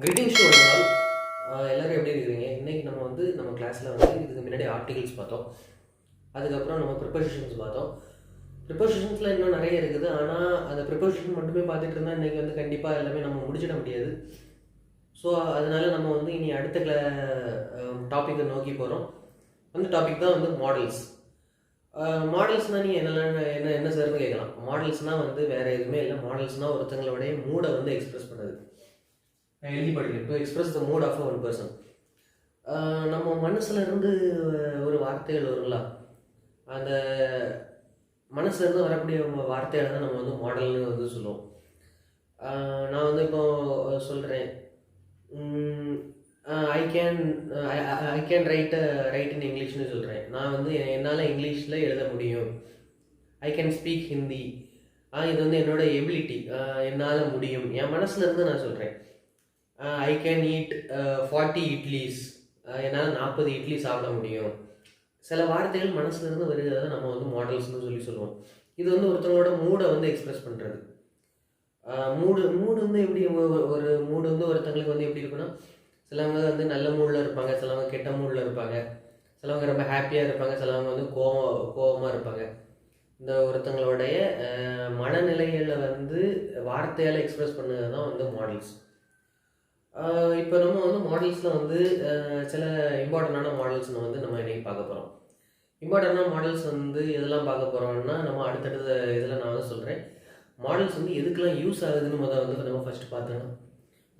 Greetings to ஒரு நாள். எல்லோரும் எப்படி இருக்கிறீங்க? இன்றைக்கி நம்ம கிளாஸில் இதுக்கு முன்னாடி ஆர்டிகல்ஸ் பார்த்தோம். அதுக்கப்புறம் நம்ம ப்ரிப்போசிஷன்ஸ் பார்த்தோம். ப்ரிப்போசிஷன்ஸில் இன்னும் நிறைய இருக்குது. ஆனால் அந்த ப்ரிப்போசிஷன் மட்டுமே பார்த்துட்டு இருந்தால் இன்றைக்கி கண்டிப்பாக எல்லாமே நம்ம முடிச்சிட முடியாது. ஸோ அதனால் நம்ம இனி அடுத்த டாப்பிக்கை நோக்கி போகிறோம். அந்த டாபிக் தான் மாடல்ஸ். மாடல்ஸ்னால் நீங்கள் என்ன சார்னு கேட்கலாம். மாடல்ஸ்னால் வேறு எதுவுமே இல்லை. மாடல்ஸ்னால் ஒருத்தங்களுடைய மூடை எக்ஸ்பிரஸ் பண்ணுது. எழுதி படிக்கிறேன். To express the mood of one person. நம்ம மனசுல இருந்து ஒரு வார்த்தைகள் வருங்களா, அந்த மனசுல இருந்து வரக்கூடிய வார்த்தைகளை தான் நம்ம மாடல்னு சொல்லுவோம். நான் இப்போ சொல்கிறேன், ஐ கேன் ரைட் இன் இங்கிலீஷ்னு சொல்கிறேன். நான் என்னால் இங்கிலீஷில் எழுத முடியும். ஐ கேன் ஸ்பீக் ஹிந்தி. இது என்னோட எபிலிட்டி, என்னால் முடியும். என் மனசுல இருந்து நான் சொல்கிறேன். I can eat 40 idlis. என்னால் 40 இட்லி சாப்பிட முடியும். சில வார்த்தைகள் மனசுலேருந்து வருகிறத நம்ம மாடல்ஸ்னு சொல்லுவோம். இது ஒருத்தவங்களோட மூடை எக்ஸ்பிரஸ் பண்ணுறது. மூடு எப்படி ஒரு மூடு ஒருத்தங்களுக்கு எப்படி இருக்குன்னா, சிலவங்க நல்ல மூடில் இருப்பாங்க, சிலவங்க கெட்ட மூடில் இருப்பாங்க, சிலவங்க ரொம்ப ஹாப்பியாக இருப்பாங்க, சிலவங்க கோவமாக இருப்பாங்க. இந்த ஒருத்தங்களுடைய மனநிலைகளை வார்த்தையால் எக்ஸ்பிரஸ் பண்ணது தான் மாடல்ஸ். இப்போ நம்ம மாடல்ஸில் சில இம்பார்ட்டண்டான மாடல்ஸ் நம்ம இன்றைக்கி பார்க்க போகிறோம். இம்பார்ட்டண்டான மாடல்ஸ் எதெல்லாம் பார்க்க போகிறோம்னா, நம்ம அடுத்தடுத்த இதில் நான் சொல்கிறேன். மாடல்ஸ் எதுக்கெல்லாம் யூஸ் ஆகுதுன்னு நம்ம ஃபஸ்ட்டு பார்த்தோன்னா,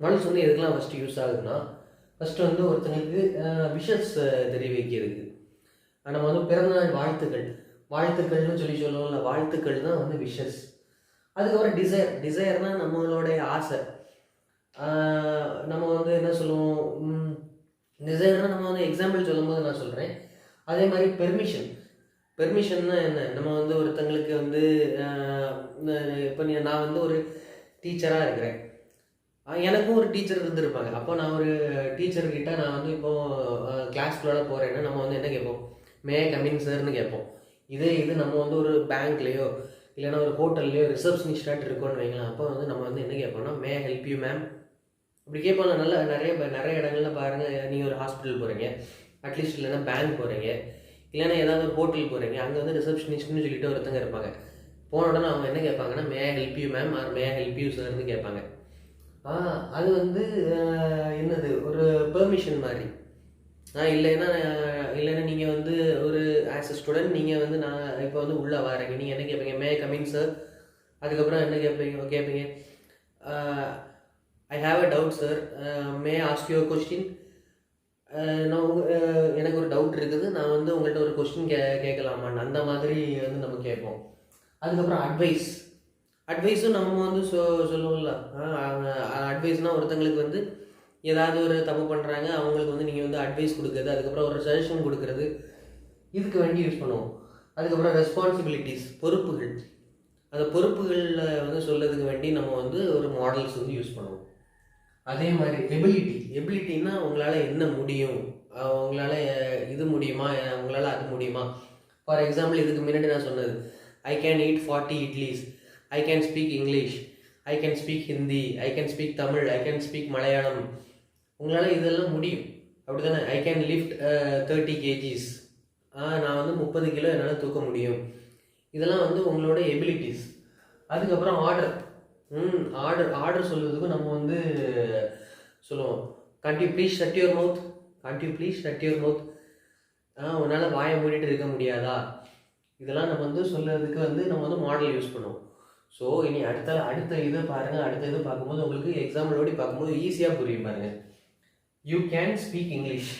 மாடல்ஸ் எதுக்கெல்லாம் ஃபஸ்ட்டு யூஸ் ஆகுதுன்னா, ஃபஸ்ட்டு ஒருத்தங்களுக்கு விஷஸ் தெரிவிக்கிறதுக்கு. நம்ம பிறந்தநாள் வாழ்த்துக்கள்னு சொல்லுவோம்ல, வாழ்த்துக்கள் தான் விஷஸ். அதுக்கப்புறம் டிசைர்னால் நம்மளுடைய ஆசை. நம்ம என்ன சொல்லுவோம், டிசைர்னா நம்ம எக்ஸாம்பிள் சொல்லும்போது நான் சொல்கிறேன். அதே மாதிரி பெர்மிஷன்னா என்ன, நம்ம ஒருத்தங்களுக்கு இப்போ நான் ஒரு டீச்சராக இருக்கிறேன். எனக்கும் ஒரு டீச்சர் இருந்திருப்பாங்க. அப்போ நான் ஒரு டீச்சர்கிட்ட நான் இப்போது கிளாஸ்குள்ளே போகிறேன்னா நம்ம என்ன கேட்போம், மே கமிங் சார்னு கேட்போம். இது நம்ம ஒரு பேங்க்லேயோ இல்லைன்னா ஒரு ஹோட்டல்லையோ ரிசப்ஷனிஸ்டாக இருக்கோன்னு வைங்களேன். அப்போ நம்ம என்ன கேட்போம்னா, மே ஹெல்ப் யூ மேம் அப்படி கேட்பாங்க. நிறைய இடங்கள்ல பாருங்கள், நீங்கள் ஒரு ஹாஸ்பிட்டல் போகிறீங்க, அட்லீஸ்ட் இல்லைன்னா பேங்க் போகிறீங்க, இல்லைன்னா ஏதாவது ஒரு ஹோட்டல் போகிறீங்க, அங்கே ரிசப்ஷனிஸ்ட்னு சொல்லிட்டு ஒருத்தங்க இருப்பாங்க. போன உடனே அவங்க என்ன கேட்பாங்கன்னா, may help you ma'am or may help you சார்னு கேட்பாங்க. அது என்னது, ஒரு பெர்மிஷன் மாதிரி. இல்லைன்னா நீங்கள் ஒரு ஆஸ் அ ஸ்டூடெண்ட் நீங்கள் நான் இப்போ உள்ளே வரீங்க, நீங்கள் என்ன கேட்பீங்க, மே கமிங் சார். அதுக்கப்புறம் என்ன கேட்பீங்க, I have a doubt sir, may ask you question. நான் எனக்கு ஒரு டவுட் இருக்குது, நான் உங்கள்கிட்ட ஒரு கொஸ்டின் கேட்கலாமான்னு அந்த மாதிரி நம்ம கேட்போம். அதுக்கப்புறம் அட்வைஸும் நம்ம சொல்லுவோம்ல. அட்வைஸ்னால் ஒருத்தங்களுக்கு ஏதாவது ஒரு தப்பு பண்ணுறாங்க, அவங்களுக்கு நீங்கள் அட்வைஸ் கொடுக்குறது, அதுக்கப்புறம் ஒரு சஜஷன் கொடுக்குறது, இதுக்கு வேண்டி யூஸ் பண்ணுவோம். அதுக்கப்புறம் ரெஸ்பான்சிபிலிட்டிஸ், பொறுப்புகள். அந்த பொறுப்புகளில் சொல்லதுக்கு வேண்டி நம்ம ஒரு மாடல்ஸ் யூஸ் பண்ணுவோம். அதே மாதிரி எபிலிட்டின்னா உங்களால் என்ன முடியும், உங்களால் இது முடியுமா, உங்களால் அது முடியுமா. ஃபார் எக்ஸாம்பிள், இதுக்கு முன்னாடி நான் சொன்னது, I can eat 40 idlis, I can speak English, I can speak Hindi, I can speak Tamil, I can speak Malayalam. உங்களால் இதெல்லாம் முடியும், அப்படி தானே. I can lift 30 kgs. நான் 30 கிலோ என்னால் தூக்க முடியும். இதெல்லாம் உங்களோட எபிலிட்டிஸ். அதுக்கப்புறம் ஆர்டர் சொல்லுறதுக்கும் நம்ம சொல்லுவோம், can't you please shut your mouth. உன்னால் வாயை மூடிட்டு இருக்க முடியாதா. இதெல்லாம் நம்ம சொல்லுறதுக்கு நம்ம மாடல் யூஸ் பண்ணுவோம். ஸோ இனி அடுத்த இதை பாருங்கள். அடுத்த இதை பார்க்கும்போது உங்களுக்கு எக்ஸாம்பிளோடு பார்க்கும்போது ஈஸியாக புரியும் பாருங்கள். யூ கேன் ஸ்பீக் இங்கிலீஷ்,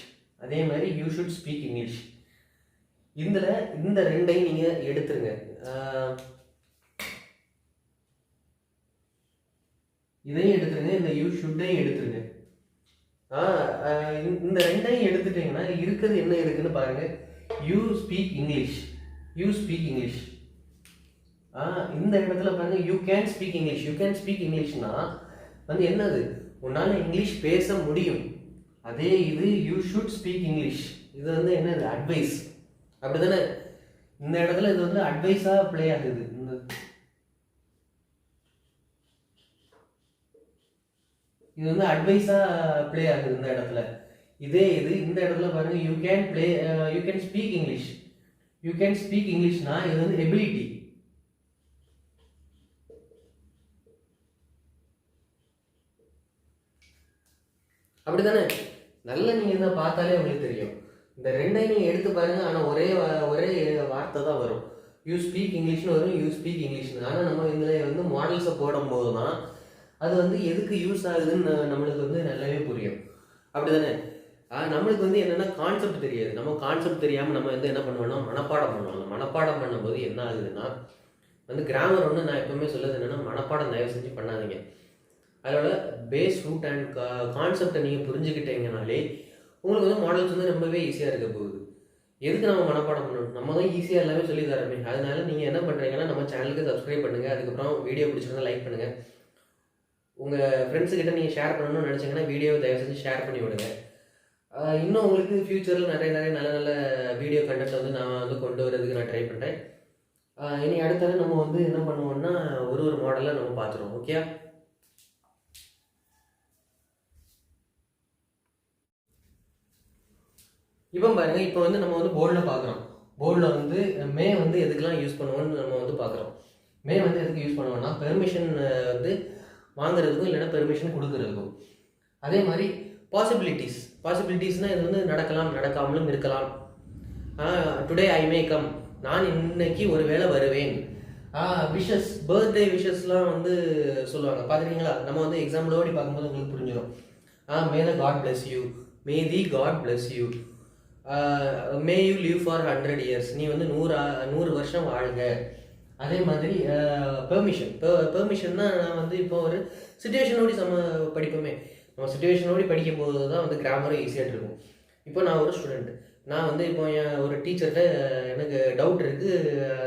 அதே மாதிரி யூ ஷுட் ஸ்பீக் இங்கிலீஷ். இந்த ரெண்டையும் நீங்கள் எடுத்துருங்க. இதையும் எடுத்துருங்க, இந்த யூ ஷுட்டையும் எடுத்துருங்க. இந்த ரெண்டையும் எடுத்துட்டீங்கன்னா இருக்கிறது என்ன இருக்குன்னு பாருங்க. You speak English. இந்த இடத்துல பாருங்க, யூ கேன் ஸ்பீக் இங்கிலீஷ்னா என்னது, உன்னால இங்கிலீஷ் பேச முடியும். அதே இது யூ ஷுட் ஸ்பீக் இங்கிலீஷ், இது என்னது, அட்வைஸ். அப்படிதானே. இந்த இடத்துல இது அட்வைஸா ப்ளே ஆகுது. இது வந்து அட்வைஸாக ப்ளே ஆகுது இந்த இடத்துல. இதே இது இந்த இடத்துல பாருங்க, you can play, you can speak English. You can speak இங்கிலீஷ்னா இது வந்து எபிலிட்டி. அப்படிதானே? நல்லா நீங்கள் இதை பார்த்தாலே உங்களுக்கு தெரியும். இந்த ரெண்டையும் நீங்கள் எடுத்து பாருங்க, ஆனால் ஒரே வார்த்தை தான் வரும். யூ ஸ்பீக் இங்கிலீஷ்னு வரும், யூ ஸ்பீக் இங்கிலீஷ்னு. ஆனால் நம்ம இதில் வந்து மாடல்ஸை போடும்போது தான் அது வந்து எதுக்கு யூஸ் ஆகுதுன்னு நம்மளுக்கு வந்து நல்லாவே புரியும். அப்படிதானே? நம்மளுக்கு வந்து என்னென்னா கான்செப்ட் தெரியாது. நம்ம கான்செப்ட் தெரியாமல் நம்ம வந்து என்ன பண்ணுவோம்னா மனப்பாடம் பண்ணுவோம். மனப்பாடம் பண்ணும்போது என்ன ஆகுதுன்னா வந்து கிராமர் ஒன்று நான் எப்பவுமே சொல்லுறது என்னென்னா, மனப்பாடம் தயவு செஞ்சு பண்ணாதீங்க. அதோட பேஸ் ரூட் அண்ட் கான்செப்டை நீங்கள் புரிஞ்சுக்கிட்டீங்கனாலே உங்களுக்கு வந்து மாடல்ஸ் வந்து ரொம்பவே ஈஸியாக இருக்க போகுது. எதுக்கு நம்ம மனப்பாடம் பண்ணணும்? நம்ம தான் ஈஸியாக எல்லாமே சொல்லி தரமே. அதனால நீங்கள் என்ன பண்ணுறீங்கன்னா, நம்ம சேனலுக்கு சப்ஸ்கிரைப் பண்ணுங்கள். அதுக்கப்புறம் வீடியோ பிடிச்சிருந்தா லைக் பண்ணுங்கள். உங்கள் ஃப்ரெண்ட்ஸுக்கிட்ட நீங்கள் ஷேர் பண்ணணும்னு நினச்சிங்கன்னா வீடியோவை தயவு செஞ்சு ஷேர் பண்ணி விடுங்க. இன்னும் உங்களுக்கு ஃப்யூச்சரில் நிறைய நல்ல நல்ல வீடியோ கண்டென்ட் வந்து நான் வந்து கொண்டு வரதுக்கு நான் ட்ரை பண்ணுறேன். இனி அடுத்தது நம்ம வந்து என்ன பண்ணுவோம்னா ஒரு மாடலாக நம்ம பார்த்துருவோம். ஓகே, இப்போ பாருங்க, இப்போ வந்து நம்ம வந்து போர்டில் பார்க்குறோம். போர்டில் வந்து மே வந்து எதுக்கெல்லாம் யூஸ் பண்ணுவோம்னு நம்ம வந்து பார்க்குறோம். மே வந்து எதுக்கு யூஸ் பண்ணுவோம்னா பெர்மிஷன் வந்து வாங்குறதுக்கும் இல்லைன்னா பெர்மிஷன் கொடுக்கறதுக்கும். அதே மாதிரி பாசிபிலிட்டிஸ்னால் இது வந்து நடக்கலாம், நடக்காமலும் இருக்கலாம். டுடே ஐ மே கம், நான் இன்னைக்கு ஒரு வேளை வருவேன். விஷஸ், பர்த்டே விஷஸ்லாம் வந்து சொல்லுவாங்க பார்த்துருக்கீங்களா? நம்ம வந்து எக்ஸாம்பிளோடி பார்க்கும்போது உங்களுக்கு புரிஞ்சிடும். May the god bless you, may the god bless you, may you live for 100 years, நீ வந்து 100 வருஷம் வாழுங்க. அதே மாதிரி பெர்மிஷன்னா நான் வந்து இப்போ ஒரு சுச்சுவேஷனோடி படிப்போமே. நம்ம சுச்சுவேஷனோடி படிக்கும் போது தான் வந்து கிராமரும் ஈஸியாக இருக்கும். இப்போ நான் ஒரு ஸ்டூடெண்ட், நான் வந்து இப்போ என் ஒரு டீச்சர்கிட்ட எனக்கு டவுட் இருக்குது.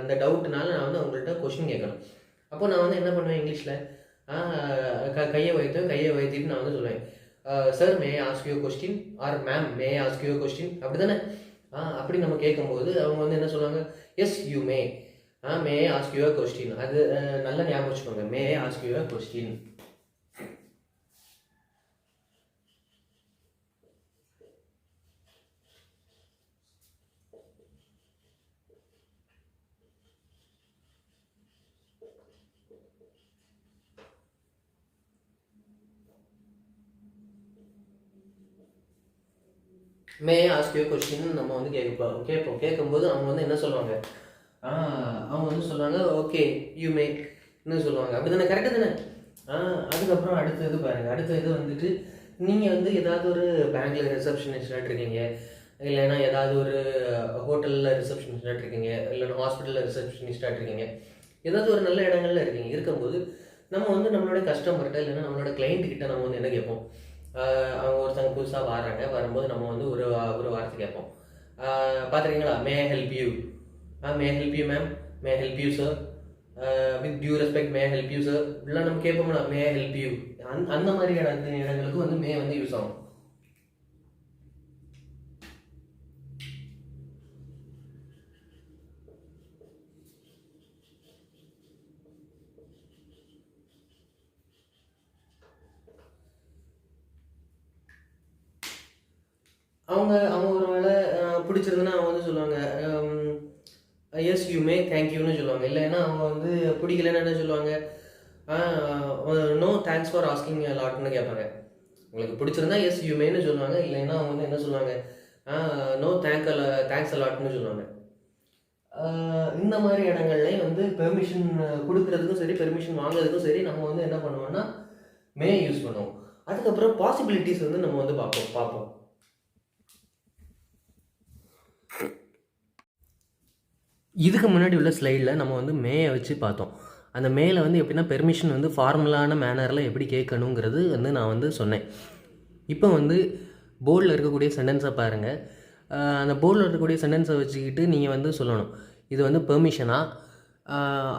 அந்த டவுட்னால நான் வந்து அவங்கள்ட்ட கொஷின் கேட்கணும். அப்போ நான் வந்து என்ன பண்ணுவேன் இங்கிலீஷில், கையை வைத்திட்டு நான் வந்து சொல்லுவேன், sir may ask you question, or ma'am may ask you question. அப்படி தானே? அப்படி நம்ம கேட்கும்போது அவங்க வந்து என்ன சொல்லுவாங்க, yes you may, may ask you question. அது நல்லா ஞாபகம் வச்சுக்கோங்க, may ask you question. May ask you question நம்ம வந்து கேட்கும்போது அவங்க வந்து என்ன சொல்லுவாங்க, அவங்க வந்து சொல்லுவாங்க ஓகே யூ மே என்ன சொல்லுவாங்க. அப்படி தானே? கரெக்டு தானே? அதுக்கப்புறம் அடுத்த இது பாருங்கள். அடுத்த இது வந்துட்டு நீங்கள் வந்து ஏதாவது ஒரு பேங்க்கில் ரிசப்ஷனிஸ்டாக இருக்கீங்க, இல்லைன்னா ஏதாவது ஒரு ஹோட்டலில் ரிசப்ஷனிஸ்டாக இருக்கீங்க, இல்லைன்னா ஹாஸ்பிட்டலில் ரிசப்ஷனிஸ்டாக இருக்கீங்க, ஏதாவது ஒரு நல்ல இடங்கள்ல இருக்கீங்க. இருக்கும்போது நம்ம வந்து நம்மளோட கஸ்டமர்கிட்ட இல்லைன்னா நம்மளோட கிளைண்ட்டுக்கிட்ட நம்ம வந்து என்ன கேட்போம், அவங்க ஒருத்தவங்க புதுசாக வரும்போது நம்ம வந்து ஒரு வார்த்தை கேட்போம். பார்த்துருக்கீங்களா? May help you, may help you ma'am, may help you sir, with due respect may help you sir, இப்படிலாம் நம்ம கேட்போம்னா மே ஹெல்ப் யூ. அந்த மாதிரி இடங்களுக்கு வந்து மே வந்து யூஸ் ஆகும். அவங்க ஒரு வேளை பிடிச்சிருந்துன்னா அவங்க வந்து சொல்லுவாங்க எஸ் யூ மே தேங்க்யூன்னு சொல்லுவாங்க. இல்லைன்னா அவங்க வந்து பிடிக்கலன்னு என்ன சொல்லுவாங்க, நோ தேங்க்ஸ் ஃபார் ஆஸ்கிங் லாட்னு கேட்பாங்க. உங்களுக்கு பிடிச்சிருந்தா எஸ் யூ மேன்னு சொல்லுவாங்க. இல்லைன்னா அவங்க வந்து என்ன சொல்லுவாங்க, நோ தேங்க்ஸ் லாட்னு சொல்லுவாங்க. இந்த மாதிரி இடங்கள்லையும் வந்து பெர்மிஷன் கொடுக்கறதுக்கும் சரி, பெர்மிஷன் வாங்குறதுக்கும் சரி, நம்ம வந்து என்ன பண்ணுவோம்னா மே யூஸ் பண்ணுவோம். அதுக்கப்புறம் பாசிபிலிட்டிஸ் வந்து நம்ம வந்து பார்ப்போம். இதுக்கு முன்னாடி உள்ள ஸ்லைடில் நம்ம வந்து மேயை வச்சு பார்த்தோம். அந்த மேலே வந்து எப்படின்னா பெர்மிஷன் வந்து ஃபார்முலான மேனரில் எப்படி கேட்கணுங்கிறது வந்து நான் வந்து சொன்னேன். இப்போ வந்து போர்டில் இருக்கக்கூடிய சென்டென்ஸை பாருங்கள். அந்த போர்டில் இருக்கக்கூடிய சென்டென்ஸை வச்சுக்கிட்டு நீங்கள் வந்து சொல்லணும், இது வந்து பெர்மிஷனா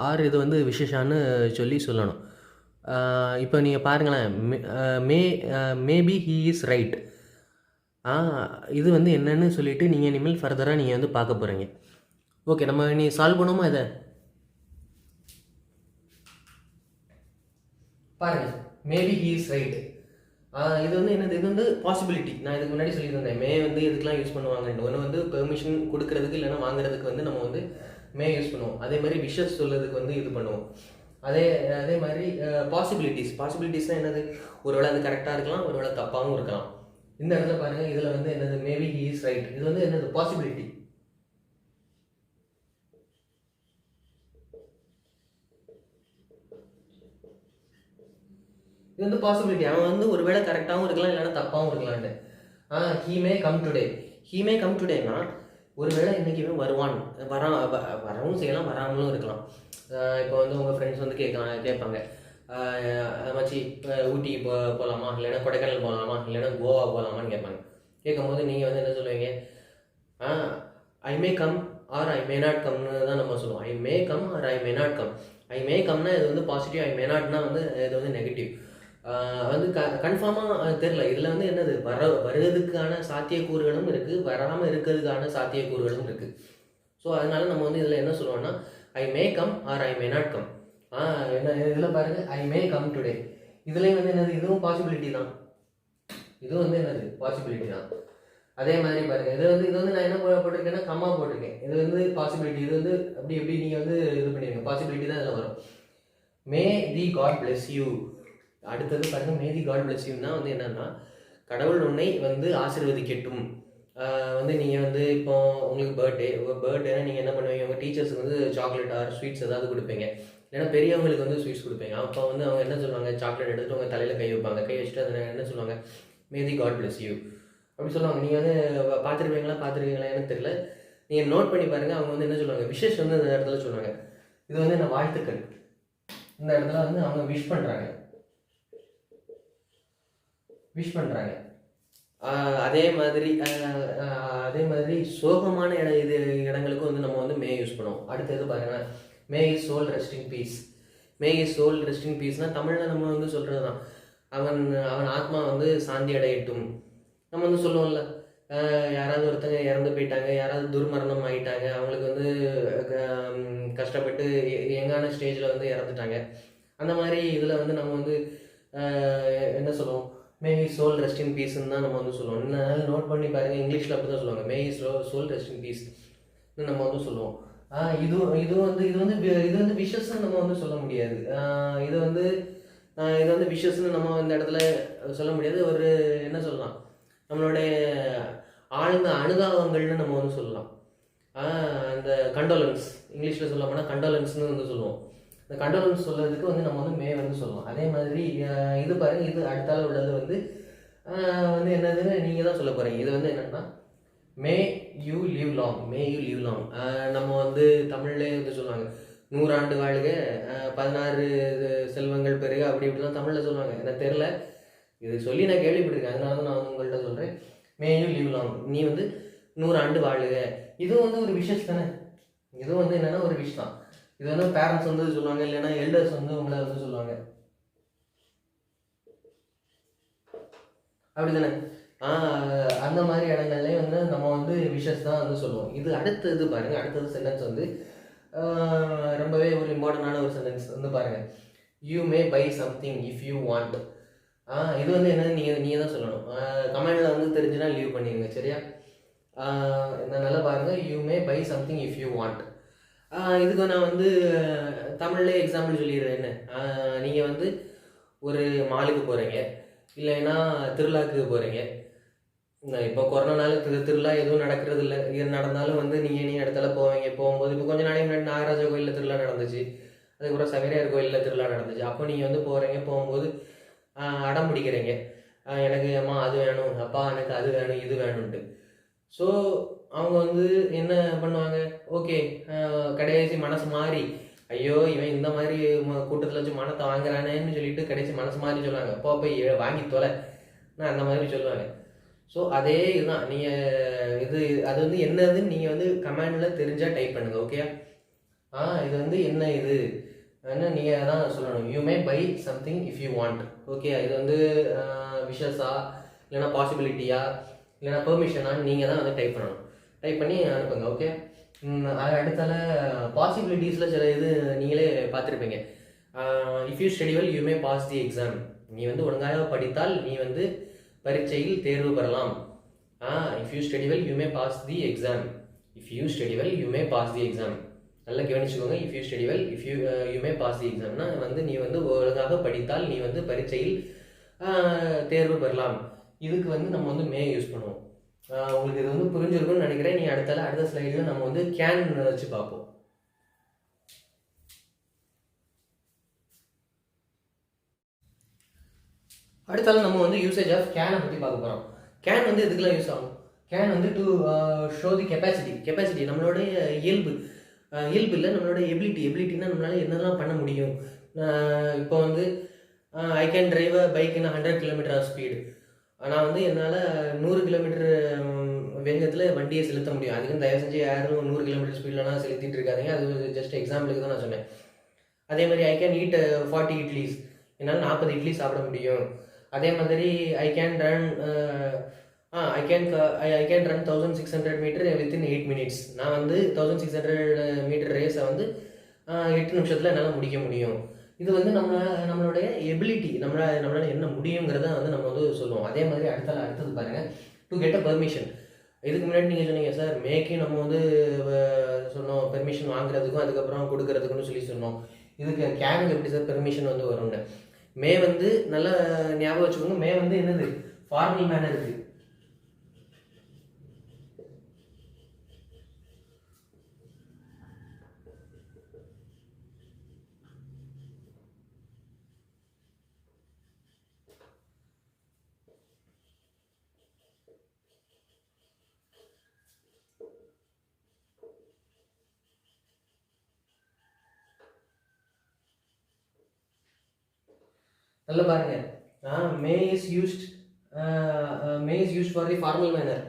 ஆர் இது வந்து விஷேஷான்னு சொல்லி சொல்லணும். இப்போ நீங்கள் பாருங்களேன், மேபி ஹீ இஸ் ரைட். இது வந்து என்னன்னு சொல்லிவிட்டு நீங்கள் இனிமேல் ஃபர்தராக நீங்கள் வந்து பார்க்க போகிறீங்க. ஓகே, நம்ம நீ சால்வ் பண்ணுவோமா? இதை பாருங்கள், மேபி ஹீ இஸ் ரைட். இது வந்து என்னது, இது வந்து பாசிபிலிட்டி. நான் இதுக்கு முன்னாடி சொல்லியிருந்தேன் மே வந்து எதுக்கெலாம் யூஸ் பண்ணுவாங்கன்னு. ஒன்று வந்து பெர்மிஷன் கொடுக்கறதுக்கு இல்லைன்னா வாங்குறதுக்கு வந்து நம்ம வந்து மே யூஸ் பண்ணுவோம். அதே மாதிரி விஷஸ் சொல்கிறதுக்கு வந்து இது பண்ணுவோம். அதே மாதிரி பாசிபிலிட்டிஸ்னால் என்னது, ஒரு வேளை அது கரெக்டாக இருக்கலாம், ஒரு வேளை தப்பாகவும் இருக்கலாம். இந்த இடத்துல பாருங்கள், இதில் வந்து என்னது, மேபி ஹி இஸ் ரைட். இது வந்து என்னது, பாசிபிலிட்டி. இது வந்து பாசிபிலிட்டி. அவன் வந்து ஒரு வேளை கரெக்டாகவும் இருக்கலாம், இல்லைன்னா தப்பாகவும் இருக்கலான்ட்டு. ஹீ மே கம் டுடேனா ஒரு வேளை இன்றைக்கி இவன் வருவான், வரவும் செய்யலாம், வராமலும் இருக்கலாம். இப்போ வந்து உங்கள் ஃப்ரெண்ட்ஸ் வந்து கேட்பாங்க, மச்சி ஊட்டி போகலாமா, இல்லைன்னா கொடைக்கானல் போகலாமா, இல்லைன்னா கோவா போகலாமான்னு கேட்பாங்க. கேட்கும்போது நீங்கள் வந்து என்ன சொல்லுவீங்க, I may come or I may not கம்னு தான் நம்ம சொல்லுவோம். I may come or I may not come. I may கம்னா இது வந்து பாசிட்டிவ், ஐ மே நாட்னா வந்து இது வந்து நெகட்டிவ். வந்து கன்ஃபார்மாக தெரில. இதில் வந்து என்னது, வருவதுக்கான சாத்தியக்கூறுகளும் இருக்குது, வராமல் இருக்கிறதுக்கான சாத்தியக்கூறுகளும் இருக்குது. ஸோ அதனால் நம்ம வந்து இதில் என்ன சொல்லுவோம்னா, I may come or I may not come. என்ன இதில் பாருங்கள், ஐ மே கம் டுடே. இதுலேயும் வந்து என்னது, இதுவும் பாசிபிலிட்டி தான். இதுவும் வந்து என்னது, பாசிபிலிட்டி தான். அதே மாதிரி பாருங்கள், இது வந்து நான் என்ன போட்டிருக்கேன்னா கம்மா போட்டிருக்கேன். இது வந்து பாசிபிலிட்டி. இது வந்து எப்படி நீங்கள் வந்து இது பண்ணிடுங்க, பாசிபிலிட்டி தான் இதில் வரும். மே தி காட் பிளஸ் யூ. அடுத்தது பாருங்கள், மே தி காட் பிளஸ் யூன்னா வந்து என்னென்னா, கடவுள் உன்னை வந்து ஆசீர்வதிக்கட்டும். வந்து நீங்கள் வந்து இப்போ உங்களுக்கு பர்த்டேனா நீங்கள் என்ன பண்ணுவீங்க, உங்கள் டீச்சர்ஸுக்கு வந்து சாக்லேட் ஆர் ஸ்வீட்ஸ் ஏதாவது கொடுப்பீங்க, இல்லைன்னா பெரியவங்களுக்கு வந்து ஸ்வீட்ஸ் கொடுப்பீங்க. அப்போ வந்து அவங்க என்ன சொல்லுவாங்க, சாக்லேட் எடுத்துகிட்டு உங்கள் தலையில் கை வைப்பாங்க. கை வச்சுட்டு அதை என்ன சொல்லுவாங்க, மே தி காட் பிளஸ் யூ அப்படி சொல்லுவாங்க. நீங்கள் வந்து பார்த்துருக்கீங்களா எனக்கு தெரியல, நீங்கள் நோட் பண்ணி பாருங்கள். அவங்க வந்து என்ன சொல்லுவாங்க, விஷஸ் வந்து இந்த இடத்துல சொல்லுவாங்க. இது வந்து என்ன, வாழ்த்துக்கள். இந்த இடத்துல வந்து அவங்க விஷ் பண்ணுறாங்க. அதே மாதிரி சோகமான இடங்களுக்கும் வந்து நம்ம வந்து மே யூஸ் பண்ணுவோம். அடுத்தது பாருங்கள், may his soul rest in peace. May his soul rest in பீஸ்னால் தமிழில் நம்ம வந்து சொல்கிறது தான், அவன் ஆத்மா வந்து சாந்தி அடையட்டும். நம்ம வந்து சொல்லுவோம்ல, யாராவது ஒருத்தங்க இறந்து போயிட்டாங்க, யாராவது துர்மரணம் ஆகிட்டாங்க, அவங்களுக்கு வந்து கஷ்டப்பட்டு எங்கான ஸ்டேஜில் வந்து இறந்துட்டாங்க. அந்த மாதிரி இதில் வந்து நம்ம வந்து என்ன சொல்லுவோம், மே இஸ் சோல் ரெஸ்ட் இன் பீஸ்ன்னு தான் நம்ம வந்து சொல்லுவோம். அதனால நோட் பண்ணி பாருங்கள், இங்கிலீஷில் அப்படி தான் சொல்லுவாங்க, may his soul rest in peace நம்ம வந்து சொல்லுவோம். இது வந்து விஷஸ்ன்னு நம்ம வந்து சொல்ல முடியாது. இது வந்து விஷஸ்ன்னு நம்ம இந்த இடத்துல சொல்ல முடியாது. ஒரு என்ன சொல்லலாம், நம்மளுடைய ஆழ்ந்த அனுதாபங்கள்னு நம்ம வந்து சொல்லலாம். அந்த கண்டோலன்ஸ், இங்கிலீஷில் சொல்ல போனால் கண்டோலன்ஸ்னு வந்து சொல்லுவோம். இந்த கண்டோலன்ஸ் சொல்கிறதுக்கு வந்து நம்ம வந்து மே வந்து சொல்லலாம். அதே மாதிரி இது பாருங்கள், இது அடுத்தால உள்ளது வந்து என்னதுன்னு நீங்கள் தான் சொல்ல போகிறீங்க. இது வந்து என்னென்னா, மே யூ லிவ் லாங். நம்ம வந்து தமிழ்லே வந்து சொல்லுவாங்க, 100 ஆண்டு வாழ்க, 16 செல்வங்கள் பெருக, அப்படி இப்படிலாம் தமிழில் சொல்லுவாங்க. எனக்கு தெரில, இது சொல்லி நான் கேள்விப்பட்டிருக்கேன், அதனால தான் நான் உங்கள்கிட்ட சொல்கிறேன். மே யூ லிவ் லாங், நீ வந்து 100 ஆண்டு வாழுக. இதுவும் வந்து ஒரு விஷஸ் தானே. இதுவும் வந்து என்னென்னா ஒரு விஷ் தான். இது வந்து பேரண்ட்ஸ் வந்து சொல்லுவாங்க, இல்லைன்னா எல்டர்ஸ் வந்து உங்களை வந்து சொல்லுவாங்க, அப்படி தானே. அந்த மாதிரி இடங்கள்லேயும் வந்து நம்ம வந்து விஷஸ் தான் வந்து சொல்லுவோம். இது அடுத்தது பாருங்கள், அடுத்தது சென்டென்ஸ் வந்து ரொம்பவே ஒரு இம்பார்ட்டண்டான ஒரு சென்டென்ஸ் வந்து பாருங்கள், you may buy something if you want. இது வந்து என்னன்னு நீங்கள் தான் சொல்லணும். கமெண்டில் வந்து தெரிஞ்சுன்னா லீவ் பண்ணிடுங்க, சரியா? நல்லா பாருங்கள், you may buy something if you want. இதுக்கு நான் வந்து தமிழ்லே எக்ஸாம்பிள் சொல்லிடுறேன். என்ன, நீங்கள் வந்து ஒரு மாலுக்கு போகிறீங்க, இல்லைன்னா திருவிழாவுக்கு போகிறீங்க. இப்போ கொரோனானால திருவிழா எதுவும் நடக்கிறது இல்லை. இது நடந்தாலும் வந்து நீங்கள் இடத்துல போகும்போது இப்போ கொஞ்சம் நாளைக்கு முன்னாடி நாகராஜா கோயிலில் திருவிழா நடந்துச்சு, அதுக்கப்புறம் சவேரியார் கோயிலில் திருவிழா நடந்துச்சு. அப்போ நீங்கள் வந்து போகும்போது அடம் பிடிக்கிறீங்க, எனக்கு அம்மா அது வேணும், அப்பா எனக்கு அது வேணும், இது வேணும்ன்ட்டு. ஸோ அவங்க வந்து என்ன பண்ணுவாங்க, ஓகே, கடைசி மனசு மாறி, ஐயோ இவன் இந்த மாதிரி கூட்டத்தில் வச்சு மனத்தை வாங்குறானேன்னு சொல்லிட்டு கடைசி மனசு மாதிரி சொல்லுவாங்க, போய் வாங்கி தொலை, நான் அந்த மாதிரி சொல்லுவாங்க. ஸோ அதே இதுதான். நீங்கள் அது வந்து என்னதுன்னு நீங்கள் வந்து கமெண்டில் தெரிஞ்சால் டைப் பண்ணுங்கள், ஓகே? இது வந்து இது என்ன நீங்கள் தான் சொல்லணும். You may buy something if you want, okay? இது வந்து விஷஸா, இல்லைன்னா பாசிபிலிட்டியா, இல்லைன்னா பெர்மிஷனான்னு நீங்கள் தான் வந்து டைப் பண்ணணும். டைப் பண்ணி அனுப்புங்க, ஓகே? அடுத்தால பாசிபிலிட்டிஸில் சில இது நீங்களே பார்த்துருப்பீங்க. If you study well you may pass the exam. நீ வந்து ஒழுங்காக படித்தால் நீ வந்து பரீட்சையில் தேர்வு பெறலாம். If you study well you may pass the exam. If you study well you may pass the exam. நல்லா கவனிச்சுக்கோங்க. If you study well if you may pass the எக்ஸாம்னா வந்து நீ வந்து ஒழுங்காக படித்தால் நீ வந்து பரீட்சையில் தேர்வு பெறலாம். இதுக்கு வந்து நம்ம வந்து மே யூஸ் பண்ணுவோம். உங்களுக்கு இது வந்து புரிஞ்சிருக்கும்னு நினைக்கிறேன். நீ அடுத்த ஸ்லைடில் நம்ம வந்து கேன் வச்சு பார்ப்போம். அடுத்தாலும் நம்ம வந்து யூசேஜ் ஆஃப் கேனை பற்றி பார்க்க போகிறோம். கேன் வந்து எதுக்கெல்லாம் யூஸ் ஆகும்? கேன் வந்து டு ஷோ தி கெப்பாசிட்டி நம்மளுடைய இயல்பு இல்லை, நம்மளோட எபிலிட்டினா நம்மளால என்னெல்லாம் பண்ண முடியும். இப்போ வந்து I can drive a bike in 100 km of speed. நான் வந்து என்னால் 100 கிலோமீட்டர் வேகத்தில் வண்டியை செலுத்த முடியும். அதுக்குன்னு தயவு செஞ்சு யாரும் 100 km ஸ்பீட்லலாம் செலுத்திட்டு இருக்காங்க. அது ஜஸ்ட் எக்ஸாம்பிளுக்கு தான் நான் சொன்னேன். அதே மாதிரி ஐ கேன் ஈட் 40 இட்லிஸ். என்னால் 40 இட்லி சாப்பிட முடியும். அதே மாதிரி I can run 1600 metre within 8 minutes. நான் வந்து 1600 மீட்டர் ரேஸை வந்து 8 நிமிஷத்தில் என்னால் முடிக்க முடியும். இது வந்து நம்மளுடைய எபிலிட்டி, நம்மளால என்ன முடியுங்கிறத வந்து நம்ம வந்து சொல்லுவோம். அதே மாதிரி அடுத்தது பாருங்கள், டு கெட் அ பெர்மிஷன். இதுக்கு முன்னாடி நீங்கள் சொன்னீங்க சார், மேக்கு நம்ம வந்து சொன்னோம் பெர்மிஷன் வாங்குறதுக்கும் அதுக்கப்புறம் கொடுக்கறதுக்குன்னு சொன்னோம். இதுக்கு கேனுக்கு எப்படி சார் பெர்மிஷன் வந்து வரும்னு? மே வந்து நல்லா ஞாபகம் வச்சுக்கோங்க. மே வந்து என்னது? ஃபார்மல் மேனர் இருக்கு. நல்லா பாருங்க, may is used for the formal manner.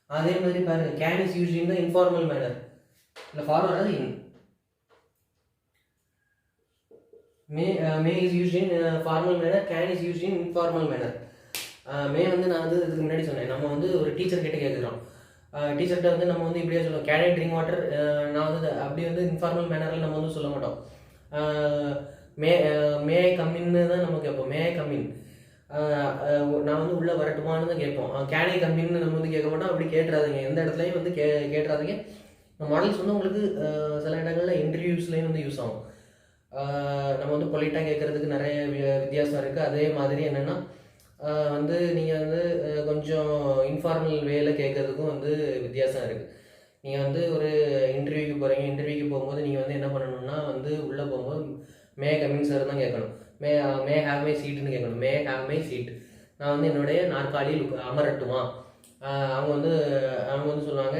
அதே மாதிரி பாருங்க, can is used in the informal manner. இல்லை ஃபார்மல் அது in. May is used in formal manner, can is used in informal manner. May வந்து நான் வந்து இதுக்கு முன்னாடி சொன்னேன், நம்ம வந்து ஒரு டீச்சர் கிட்ட கேட்குறோம். டீச்சர்கிட்ட வந்து நம்ம வந்து இப்படியே சொல்லுவோம், கேன் ஐ ட்ரிங்க் வாட்டர். நான் வந்து அப்படி வந்து இன்ஃபார்மல் மேனரில் நம்ம வந்து சொல்ல மாட்டோம். மே ஐ கம்மின்னு தான் நம்ம கேட்போம். மே ஐ கம்மின், நான் வந்து உள்ளே வரட்டுமான்னு தான் கேட்போம். கேன் ஐ கம்மின்னு நம்ம வந்து கேட்க மாட்டோம். அப்படி கேட்டுறாதீங்க, எந்த இடத்துலையும் வந்து கேட்டுறாதீங்க. மாடல்ஸ் வந்து உங்களுக்கு சில இடங்களில் இன்டர்வியூஸ்லேயும் வந்து யூஸ் ஆகும். நம்ம வந்து பொலைட்டாக கேட்குறதுக்கு நிறைய வித்தியாசம் இருக்குது. அதே மாதிரி என்னென்னா வந்து நீங்கள் வந்து கொஞ்சம் இன்ஃபார்மல் வேல கேட்குறதுக்கும் வந்து வித்தியாசம் இருக்குது. நீங்கள் வந்து ஒரு இன்டர்வியூக்கு போகிறீங்க, இன்டர்வியூக்கு போகும்போது நீங்கள் வந்து என்ன பண்ணணும்னா வந்து உள்ளே போகும்போது மே கமிங் சார் தான் கேட்கணும். மே ஹேவ் மை சீட்டுன்னு கேட்கணும். மே ஹேவ் மை சீட், நான் வந்து என்னுடைய நாற்காலியில் அமரட்டுமா. அவங்க வந்து சொல்லுவாங்க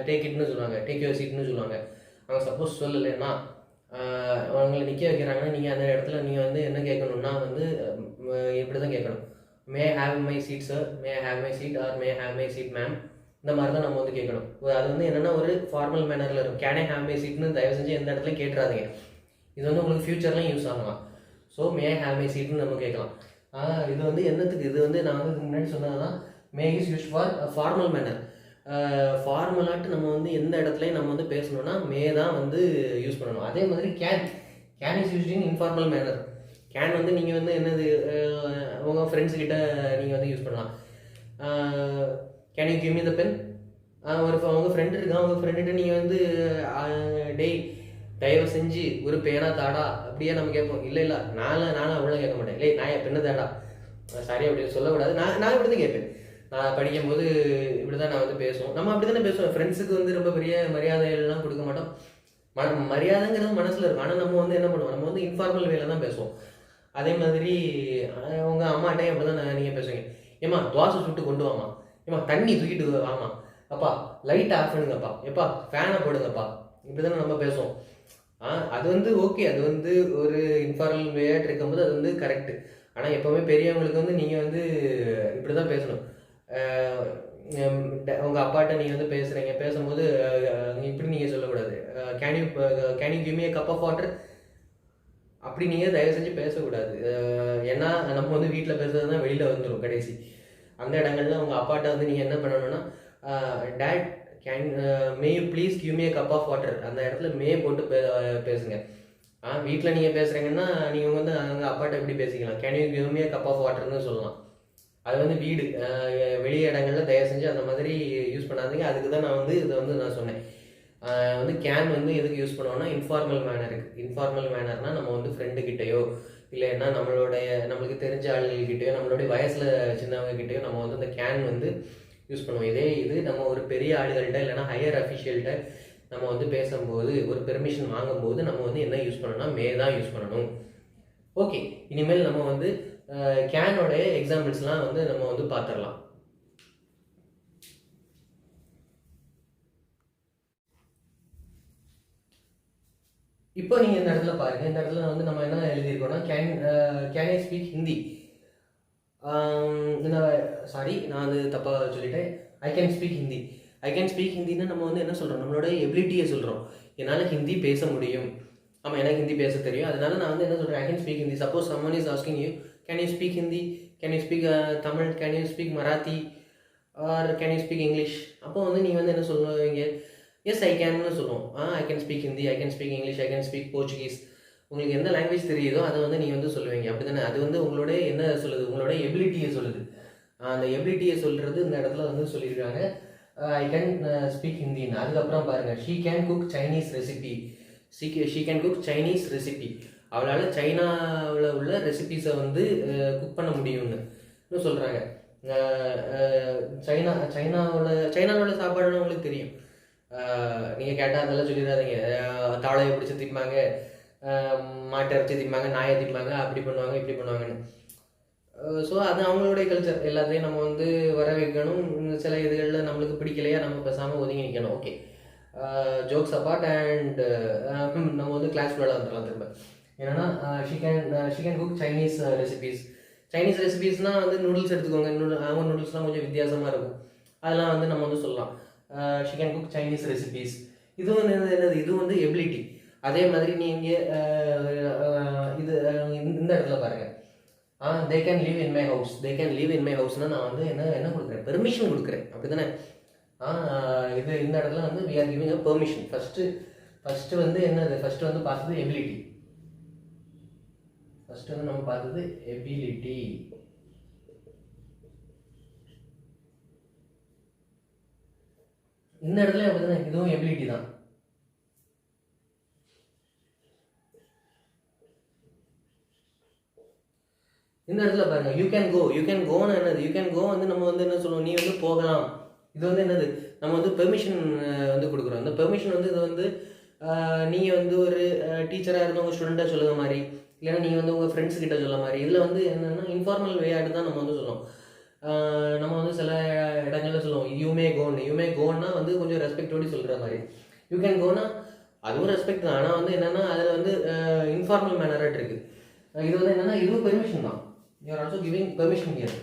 டேக் இட்னு சொல்லுவாங்க, டேக் யுவர் சீட்னு சொல்லுவாங்க. அவங்க சப்போஸ் சொல்லலைன்னா அவங்களை நிற்க வைக்கிறாங்கன்னா நீங்கள் அந்த இடத்துல நீங்கள் வந்து என்ன கேட்கணும்னா வந்து இப்படி தான் கேட்கணும். May have my seat sir, may have my seat, or may have my seat ma'am. இந்த மாதிரி தான் நம்ம வந்து கேட்கணும். அது வந்து என்னென்னா ஒரு ஃபார்மல் மேனரில் இருக்கும். கேன் ஐ ஹேவ் மை சீட்னு தயவு செஞ்சு எந்த இடத்துலையும் கேட்டுறாதீங்க. இது வந்து உங்களுக்கு ஃபியூச்சர்லையும் யூஸ் ஆகலாம். ஸோ மே ஹேவ் மை சீட்னு நம்ம கேட்கலாம். இது வந்து என்னத்துக்கு? இது வந்து நான் வந்து முன்னாடி சொன்னதுதான், may is used for formal manner. ஃபார்மலாட்டு நம்ம வந்து எந்த இடத்துலையும் நம்ம வந்து பேசணும்னா மே தான் வந்து யூஸ் பண்ணணும். அதே மாதிரி can is used in informal manner. Can வந்து நீங்கள் வந்து என்னது உங்கள் ஃப்ரெண்ட்ஸ்கிட்ட நீங்கள் வந்து யூஸ் பண்ணலாம். Can you give me the pen. உங்கள் ஃப்ரெண்டு இருக்கா, உங்கள் ஃப்ரெண்டுகிட்ட நீங்கள் வந்து டேய் தயவு செஞ்சு ஒரு பேனா தாடா அப்படியே நம்ம கேட்போம். இல்லை நானும் அவ்வளோ கேட்க மாட்டேன். இல்லை நான் என் பெண்ணு தாடா, சாரி அப்படின்னு சொல்லக்கூடாது. நான் இப்படி தான் கேட்பேன். நான் படிக்கும்போது இப்படி தான் நான் வந்து பேசுவோம். நம்ம அப்படி தானே பேசுவோம். ஃப்ரெண்ட்ஸுக்கு வந்து ரொம்ப பெரிய மரியாதைகள்லாம் கொடுக்க மாட்டோம். மரியாதைங்கிறது மனசில் இருக்கும். ஆனால் நம்ம வந்து என்ன பண்ணுவோம், நம்ம வந்து இன்ஃபார்மல் வேலை தான் பேசுவோம். அதே மாதிரி உங்கள் அம்மாட்டையும் அப்படி தான் நீங்கள் பேசுவீங்க. ஏம்மா தோசை சுட்டு கொண்டு வாமா, ஏம்மா தண்ணி தூக்கிட்டு வாமா, அப்பா லைட் ஆஃப் பண்ணுங்கப்பா, எப்பா ஃபேனை போடுங்கப்பா, இப்படி தானே நம்ம பேசுவோம். அது வந்து ஓகே, அது வந்து ஒரு இன்ஃபார்மல் வேட் இருக்கும்போது அது வந்து கரெக்டு. ஆனால் எப்போவுமே பெரியவங்களுக்கு வந்து நீங்கள் வந்து இப்படி தான் பேசணும். உங்கள் அப்பாட்ட நீங்கள் வந்து பேசும்போது இப்படி நீங்கள் சொல்லக்கூடாது. Can you give me a cup of water அப்படி நீங்கள் தயவு செஞ்சு பேசக்கூடாது. ஏன்னா நம்ம வந்து வீட்டில் பேசுறது தான் வெளியில் வந்துடும் கடைசி. அந்த இடங்கள்ல உங்கள் அப்பாட்ட வந்து நீங்கள் என்ன பண்ணணும்னா date May you please give me a cup of water, அந்த இடத்துல மே போட்டு பேசுங்க. வீட்டில் நீங்கள் பேசுகிறீங்கன்னா நீங்கள் வந்து அங்கே அப்பாட்ட எப்படி பேசிக்கலாம், can you give me cup of வாட்டர்னு சொல்லலாம். அது வந்து வீடு, வெளி இடங்களில் தயவு செஞ்சு அந்த மாதிரி யூஸ் பண்ணாதீங்க. அதுக்கு தான் நான் வந்து இதை வந்து நான் சொன்னேன். வந்து கேன் வந்து எதுக்கு யூஸ் பண்ணுவோம்னா இன்ஃபார்மல் மேனருக்கு. இன்ஃபார்மல் மேனர்னால் நம்ம வந்து ஃப்ரெண்டுக்கிட்டேயோ இல்லைன்னா நம்மளுக்கு தெரிஞ்ச ஆளுகள்கிட்டயோ நம்மளுடைய வயசில் சின்னவங்க கிட்டேயோ நம்ம வந்து அந்த கேன் வந்து யூஸ் பண்ணுவோம். இதே இது நம்ம ஒரு பெரிய ஆளுகள்கிட்ட இல்லைன்னா ஹையர் அஃபிஷியல்கிட்ட நம்ம வந்து பேசும்போது ஒரு பெர்மிஷன் வாங்கும்போது நம்ம வந்து என்ன யூஸ் பண்ணணும்னா மே தான் யூஸ் பண்ணணும். ஓகே, இனிமேல் நம்ம வந்து கேனோடைய எக்ஸாம்பிள்ஸ்லாம் வந்து நம்ம வந்து பார்த்துடலாம். இப்போ நீங்கள் இந்த இடத்துல பாருங்கள், இந்த இடத்துல வந்து நம்ம என்ன எழுதியிருக்கோம்னா can I speak Hindi. Sorry, நான் வந்து தப்பாக சொல்லிட்டேன். I can speak Hindi. I can speak ஹிந்தின்னா நம்ம வந்து என்ன சொல்கிறோம், நம்மளோட எபிலிட்டியை சொல்கிறோம். என்னால் ஹிந்தி பேச முடியும், ஆமாம் எனக்கு ஹிந்தி பேச தெரியும், அதனால நான் வந்து என்ன சொல்கிறேன், ஐ can speak Hindi. Suppose someone is asking you, can you speak Hindi, can you speak Tamil, can you speak Marathi or can you speak English, அப்போ வந்து நீங்கள் வந்து என்ன சொல்லுவீங்க, எஸ் ஐ கேன்னு சொல்லுவோம். ஐ can speak Hindi, I can speak English, I can speak Portuguese. உங்களுக்கு எந்த language தெரியுதோ அதை வந்து நீங்கள் வந்து சொல்லுவீங்க, அப்படி தானே? அது வந்து உங்களோட என்ன சொல்லுது, உங்களோட எபிலிட்டியை சொல்லுது. அந்த எபிலிட்டியை சொல்கிறது இந்த இடத்துல வந்து சொல்லியிருக்காங்க, ஐ கேன் ஸ்பீக் ஹிந்தின்னு. அதுக்கப்புறம் பாருங்கள், she can cook Chinese recipe. She can cook Chinese recipe. அவளால் சைனாவில் உள்ள ரெசிபிஸை வந்து குக் பண்ண முடியும்னு சொல்கிறாங்க. சைனாவில் சாப்பாடுன்னு உங்களுக்கு தெரியும். நீங்கள் கேட்டால் அதெல்லாம் சொல்லிடாதீங்க. தாளையை பிடிச்சி திம்பாங்க, மாட்டை இறைச்சி திம்பாங்க, நாயை திம்பாங்க, அப்படி பண்ணுவாங்க இப்படி பண்ணுவாங்கன்னு. ஸோ அது அவங்களுடைய கல்ச்சர். எல்லாத்தையும் நம்ம வந்து வர வைக்கணும். சில இதுகளில் நம்மளுக்கு பிடிக்கலையா நம்ம பேசாமல் ஒதுங்கி நிற்கணும். Okay, jokes apart. அண்ட் நம்ம வந்து கிளாஸ்க்குள்ள வந்துடலாம் திரும்ப. என்னன்னா she can cook Chinese recipes. Chinese ரெசிபீஸ்னால் வந்து நூடுல்ஸ் எடுத்துக்கோங்க. அவங்க நூடுல்ஸ்லாம் கொஞ்சம் வித்தியாசமாக இருக்கும், அதெல்லாம் வந்து நம்ம வந்து சொல்லலாம். She can cook Chinese recipes. இது வந்து என்னது, இது வந்து எபிலிட்டி. அதே மாதிரி நீங்கள் இது இந்த இடத்துல பாருங்கள், they can live in my house. They can live in my ஹவுஸ்னால் நான் வந்து என்ன கொடுக்குறேன், பெர்மிஷன் கொடுக்குறேன், அப்படி தானே? இது இந்த இடத்துல வந்து we are giving a permission. First வந்து என்னது, ஃபஸ்ட்டு வந்து பார்த்தது எபிலிட்டி. ஃபஸ்ட்டு வந்து நம்ம பார்த்தது எபிலிட்டி. இந்த இடத்துல அப்படிதானே, இதுவும் எபிலிட்டி தான். இந்த இடத்துல பாருங்க, you can go. You can கோன்னு என்னது, யூ கேன் கோ வந்து நம்ம வந்து என்ன சொல்லுவோம், நீ வந்து போகலாம். இது வந்து என்னது, நம்ம வந்து பெர்மிஷன் வந்து கொடுக்குறோம். அந்த பெர்மிஷன் வந்து இது வந்து நீங்கள் வந்து ஒரு டீச்சராக இருந்து உங்கள் ஸ்டூடெண்ட்டாக சொல்லுற மாதிரி, இல்லைன்னா நீங்கள் வந்து உங்கள் ஃப்ரெண்ட்ஸ் கிட்ட சொல்ல மாதிரி. இதில் வந்து என்னென்னா இன்ஃபார்மல் வேயாட்டு தான் நம்ம வந்து சொல்லுவோம். நம்ம வந்து சில இடங்கள்ல சொல்லுவோம் யூமே கோன்னு. யூமே கோன்னா வந்து கொஞ்சம் ரெஸ்பெக்டோடு சொல்கிற மாதிரி. யூ கேன் கோன்னா அதுவும் ரெஸ்பெக்ட் தான், ஆனால் வந்து என்னென்னா அதில் வந்து இன்ஃபார்மல் மேனராக இருக்குது. இது வந்து என்னென்னா இதுவும் பெர்மிஷன் தான். You are also giving permission here.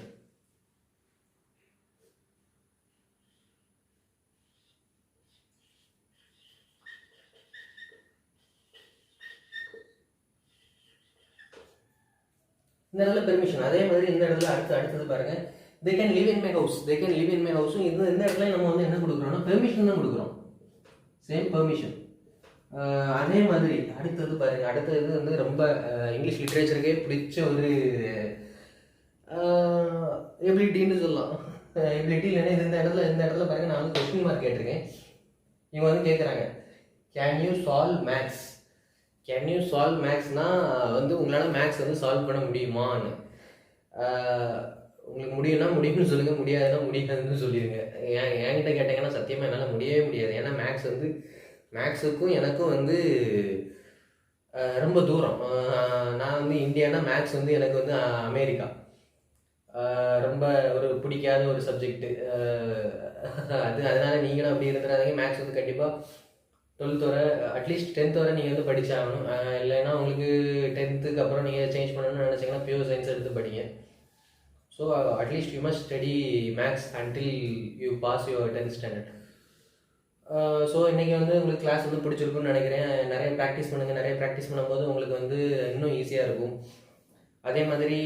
இந்த இடத்துல பெர்மிஷன். அதே மாதிரி இந்த இடத்துல அடுத்தது பாருங்க, they can live in my house. They can live in my ஹவுஸும் இந்த இடத்துல நம்ம வந்து என்ன கொடுக்குறோம்னா பெர்மிஷன் தான் கொடுக்குறோம். Same permission. அதே மாதிரி அடுத்தது பாருங்க, அடுத்தது வந்து ரொம்ப இங்கிலீஷ் லிட்ரேச்சருக்கே பிடிச்ச ஒரு எபிலிட்டின்னு சொல்லலாம். எபிலிட்டி இல்லைன்னா இந்த இடத்துல பாருங்க, நான் வந்து கொஸ்டின் மார்க் கேட்டிருக்கேன். இவங்க வந்து கேட்குறாங்க, can you solve maths. Can you solve மேக்ஸ்னால் வந்து உங்களால் மேக்ஸ் வந்து சால்வ் பண்ண முடியுமான்னு. உங்களுக்கு முடியும்னா முடியும்னு சொல்லுங்கள், முடியாதுன்னா முடியாதுன்னு சொல்லிடுங்க. என்கிட்ட கேட்டிங்கன்னா சத்தியமாக என்னால் முடியவே முடியாது. ஏன்னா மேக்ஸ் வந்து மேக்ஸுக்கும் எனக்கும் வந்து ரொம்ப தூரம். நான் வந்து இந்தியானா மேக்ஸ் வந்து எனக்கு வந்து அமெரிக்கா. ரொம்ப ஒரு பிடிக்காத ஒரு சப்ஜெக்டு அதனால் நீங்களும் அப்படி இருந்துடாதீங்க. மேக்ஸ் வந்து கண்டிப்பாக 12th வரை அட்லீஸ்ட் 10th வரை நீங்கள் வந்து படிச்சாகணும். இல்லைன்னா உங்களுக்கு 10th அப்புறம் நீங்கள் சேஞ்ச் பண்ணணும்னு நினச்சிங்கன்னா பியூர் சயின்ஸ் எடுத்து படிங்க. So at least you must study maths until you pass your 10th standard. So இன்றைக்கி வந்து உங்களுக்கு கிளாஸ் வந்து பிடிச்சிருக்குன்னு நினைக்கிறேன். நிறைய ப்ராக்டிஸ் பண்ணுங்கள். நிறைய ப்ராக்டிஸ் பண்ணும்போது உங்களுக்கு வந்து இன்னும் ஈஸியாக இருக்கும். அதே மாதிரி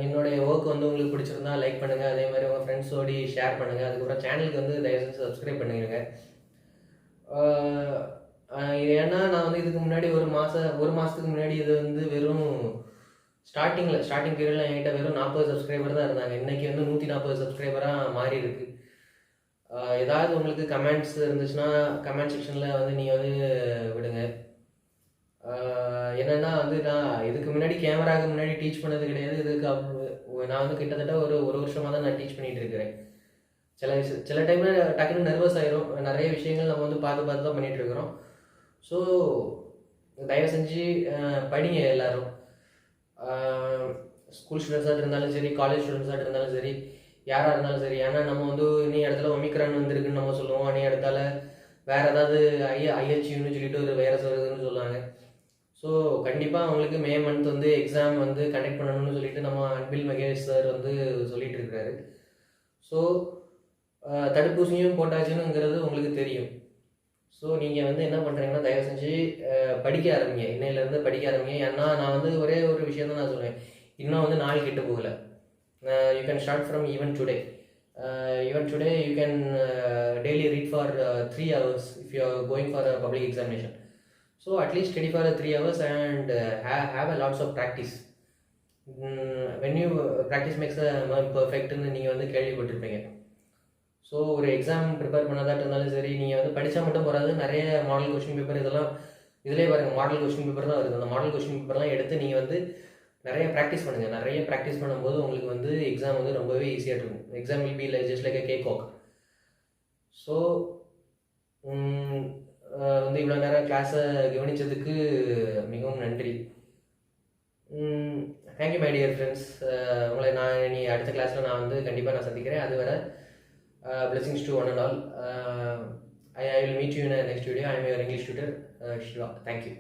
என்னுடைய ஒர்க் வந்து உங்களுக்கு பிடிச்சிருந்தா லைக் பண்ணுங்கள். அதே மாதிரி உங்கள் ஃப்ரெண்ட்ஸோடி ஷேர் பண்ணுங்கள். அதுக்கப்புறம் சேனலுக்கு வந்து தயவுசெய்து சப்ஸ்கிரைப் பண்ணிடுங்க. ஏன்னா நான் வந்து இதுக்கு முன்னாடி ஒரு மாதத்துக்கு முன்னாடி இது வந்து வெறும் ஸ்டார்டிங் பீரியடில் என்கிட்ட வெறும் 40 சப்ஸ்கிரைபர் தான் இருந்தாங்க. இன்றைக்கி வந்து 140 சப்ஸ்கிரைபராக மாறி இருக்கு. ஏதாவது உங்களுக்கு கமெண்ட்ஸ் இருந்துச்சுன்னா கமெண்ட் செக்ஷனில் வந்து நீங்கள் வந்து விடுங்க. என்னென்னா வந்து நான் இதுக்கு முன்னாடி கேமராவுக்கு முன்னாடி டீச் பண்ணது கிடையாது. நான் வந்து கிட்டத்தட்ட ஒரு வருஷமாக தான் நான் டீச் பண்ணிகிட்டு இருக்கிறேன். சில டைமில் டக்குன்னு நர்வஸ் ஆயிரும். நிறைய விஷயங்கள் நம்ம வந்து பார்த்து தான் பண்ணிகிட்ருக்குறோம். ஸோ தயவு செஞ்சு படிங்க எல்லோரும். ஸ்கூல் ஸ்டூடெண்ட்ஸாக இருந்தாலும் சரி, காலேஜ் ஸ்டூடெண்ட்ஸாக இருந்தாலும் சரி, யாராக இருந்தாலும் சரி. ஏன்னா நம்ம வந்து இன்னி இடத்துல ஒமிக்ரான் வந்திருக்குன்னு நம்ம சொல்லுவோம். அன்றைய இடத்துல வேறு ஏதாவது ஐஹெச்யூன்னு சொல்லிட்டு ஒரு வைரஸ் வருதுன்னு சொல்லுவாங்க. ஸோ கண்டிப்பாக அவங்களுக்கு மே மந்த் வந்து எக்ஸாம் வந்து கண்டக்ட் பண்ணணும்னு சொல்லிட்டு நம்ம அன்பில் மகேஷ் சார் வந்து சொல்லிட்டு இருக்கிறாரு. ஸோ தடுப்பூசியும் போட்டாச்சுன்னுங்கிறது உங்களுக்கு தெரியும். ஸோ நீங்கள் வந்து என்ன பண்ணுறீங்கன்னா தயவு செஞ்சு படிக்க ஆரம்பிங்க. இன்னையிலேருந்து படிக்க ஆரம்பிங்க. ஏன்னா நான் வந்து ஒரே ஒரு விஷயம் தான் நான் சொல்லுவேன். இன்னும் வந்து நாள் கிட்ட போகலை. You can start from even today. You can daily read for 3 hours if you are going for a public examination. So at least study for 3 hours and have a lots of practice. when you practice makes a man perfectன்னு நீங்கள் வந்து கேள்விப்பட்டிருப்பீங்க. So ஒரு exam prepare பண்ணதாக இருந்தாலும் சரி, நீங்கள் வந்து படித்தா மட்டும் போகாது. நிறைய மாடல் கொஸ்டின் பேப்பர் இதிலே பாருங்கள், மாடல் கொஸ்டின் பேப்பர் தான் வருது. அந்த மாடல் கொஸ்டின் பேப்பர்லாம் எடுத்து நீங்கள் வந்து நிறைய ப்ராக்டிஸ் பண்ணுங்கள். நிறைய ப்ராக்டிஸ் பண்ணும்போது உங்களுக்கு வந்து எக்ஸாம் வந்து ரொம்பவே ஈஸியாக இருக்கும். Exam will be just like a cake walk. So வந்து இவ்வளோ நேரம் கிளாஸை கவனித்ததுக்கு மிகவும் நன்றி. Thank you my dear friends. உங்களை நான் அடுத்த கிளாஸில் நான் வந்து கண்டிப்பாக நான் சந்திக்கிறேன். அது வரை blessings to one and all. I will meet you in the next video. I am your English tutor, Shiva. Thank you.